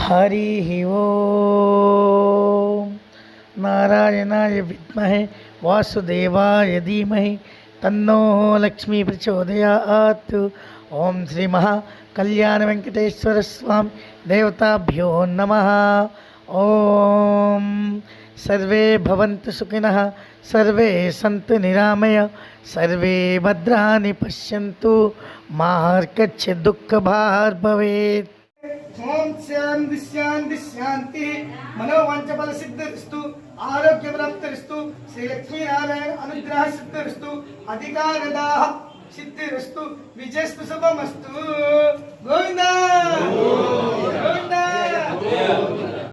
हरि ओम नारायणाय विद्महे वासुदेवाय धीमहि तन्नो लक्ष्मी प्रचोदयात्। ओम श्री महाकल्याण वेंकटेश्वर स्वामी देवताभ्यो नमः। ओम सर्वे भवन्तु सुखिनः, सर्वे सन्तु निरामय, सर्वे भद्राणि पश्यन्तु, मा कश्चित् दुःखभाग् भवेत्। ओम शांति शांति शांति। मनोवांच बल सिद्धिस्तु, आरोग्य प्राप्तिस्तु, श्री लक्ष्मी नारायण अनुग्रह सिद्धिस्तु, अधिकार दाह सिद्धिस्तु, विजयस्तु शुभमस्तु। गोविंद